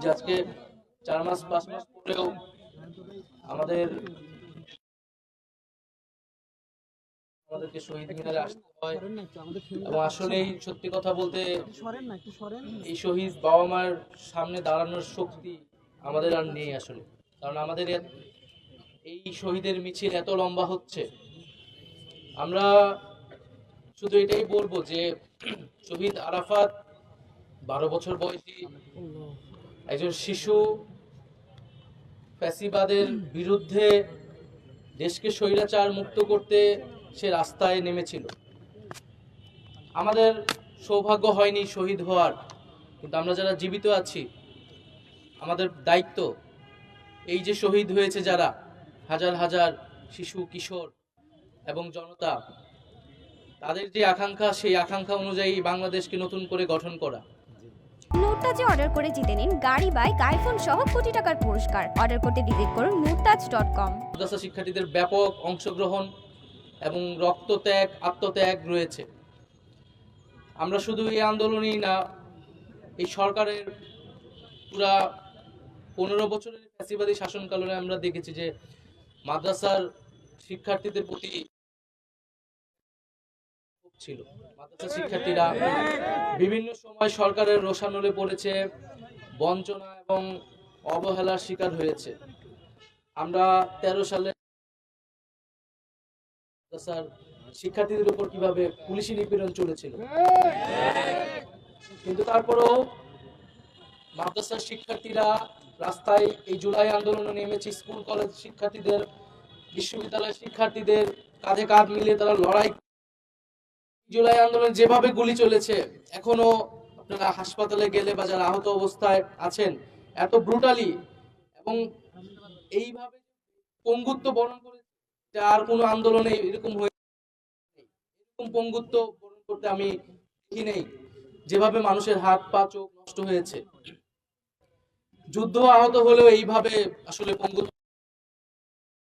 যে আজকে 4 মাস 5 মাস পরেও আমাদেরকে শহীদ মিনারে আসতে হয়। এবং আসলেই সত্যি কথা বলতে এই শহীদ বাবা মার সামনে দাঁড়ানোর শক্তি আমাদের আর নেই আসলে। কারণ আমাদের এই শহীদের মিছিল এত লম্বা হচ্ছে, আমরা শুধু এটাই বলবো যে শহীদ আরাফাত 12 বছর বয়সী একজন শিশু, ফ্যাসিবাদের বিরুদ্ধে দেশকে স্বৈরাচার মুক্ত করতে সে রাস্তায় নেমেছিল। আমাদের সৌভাগ্য হয়নি শহীদ হওয়ার, কিন্তু আমরা যারা জীবিত আছি আমাদের দায়িত্ব এই যে শহীদ হয়েছে যারা হাজার হাজার শিশু, কিশোর এবং জনতা, তাদের যে আকাঙ্ক্ষা, সেই আকাঙ্ক্ষা অনুযায়ী বাংলাদেশকে নতুন করে গঠন করা। নুরতাজে অর্ডার করে জিতে নিন গাড়ি, বাইক, আইফোন সহ কোটি টাকার পুরস্কার। অর্ডার করতে ভিজিট করুন nurtaj.com। মাদ্রাসা শিক্ষার্থীদের ব্যাপক অংশগ্রহণ এবং রক্তত্যাগ, আত্মত্যাগ রয়েছে। আমরা শুধু এই আন্দোলনই না, এই সরকারের পুরা 15 বছরের ফ্যাসিবাদী শাসনকালে আমরা দেখেছি যে মাদ্রাসার শিক্ষার্থীদের প্রতি ছিল। মাদ্রাসা শিক্ষার্থীরা বিভিন্ন সময় সরকারের রোষানলে পড়েছে, বঞ্চনা এবং অবহেলার শিকার হয়েছে। আমরা 13 সালে মাদ্রাসার শিক্ষার্থীদের উপর কিভাবে পুলিশি নিপীড়ন চলেছিল, কিন্তু তারপরেও মাদ্রাসার শিক্ষার্থীরা রাস্তায় এই জুলাই আন্দোলনে নেমেছে। স্কুল কলেজ শিক্ষার্থীদের, বিশ্ববিদ্যালয়ের শিক্ষার্থীদের কাঁধে কাঁধ মিলিয়ে তারা লড়াই। জুলাই আন্দোলন যেভাবে গুলি চলেছে, এখনো আপনারা হাসপাতালে গেলে বা যারা আহত অবস্থায় আছেন, এত ব্রুটালি এবং এইভাবে পঙ্গুত্ব বরণ করে আর কোনো আন্দোলনে এরকম পঙ্গুত্ব বরণ করতে আমি দেখি নেই। যেভাবে মানুষের হাত পা চোখ নষ্ট হয়েছে, যুদ্ধ আহত হলেও এইভাবে আসলে পঙ্গুত্ব।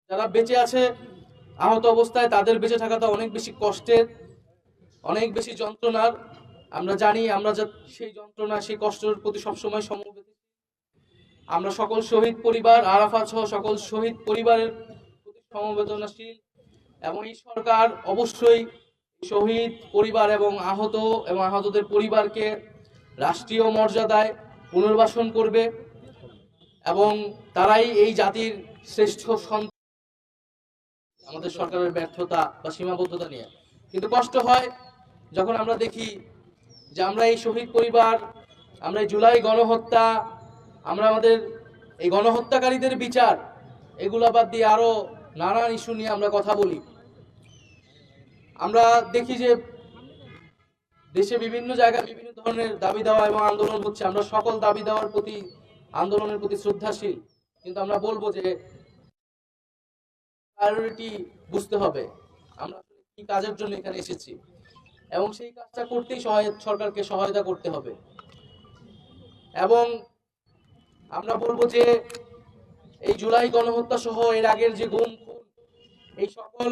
যারা বেঁচে আছে আহত অবস্থায়, তাদের বেঁচে থাকাটা অনেক বেশি কষ্টের, অনেক বেশি যন্ত্রণার। আমরা জানি, আমরা সেই যন্ত্রণা, সেই কষ্টের প্রতি সবসময় সমবেত। আমরা সকল শহীদ পরিবার, আরাফাত সহ সকল শহীদ পরিবারের প্রতি সমবেদনাশীল, এবং এই সরকার অবশ্যই শহীদ পরিবার এবং আহতদের পরিবারকে রাষ্ট্রীয় মর্যাদায় পুনর্বাসন করবে এবং তারাই এই জাতির শ্রেষ্ঠ সন্তান। আমাদের সরকারের ব্যর্থতা বা সীমাবদ্ধতা নিয়ে কিন্তু কষ্ট হয় যখন আমরা দেখি যে আমরা এই শহীদ পরিবার, আমরা এই জুলাই গণহত্যা, আমরা আমাদের এই গণহত্যাকারীদের বিচার, এগুলা বাদ দিয়ে আরো নানান ইস্যু নিয়ে আমরা কথা বলি। আমরা দেখি যে দেশে বিভিন্ন জায়গায় বিভিন্ন ধরনের দাবি দেওয়া এবং আন্দোলন হচ্ছে। আমরা সকল দাবি দেওয়ার প্রতি, আন্দোলনের প্রতি শ্রদ্ধাশীল, কিন্তু আমরা বলবো যে প্রায়োরিটি বুঝতে হবে আমরা কি কাজের জন্য এখানে এসেছি, এবং সেই কাজটা করতেই সরকারকে সহায়তা করতে হবে। এবং আমরা বলবো যে এই জুলাই গণহত্যা সহ এর আগের যে গুম খুন, এই সকল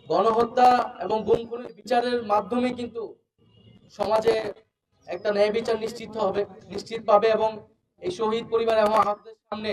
গণহত্যা এবং গুম খুনের বিচারের মাধ্যমে কিন্তু সমাজে একটা ন্যায় বিচার নিশ্চিত পাবে এবং এই শহীদ পরিবার এবং আহতদের সামনে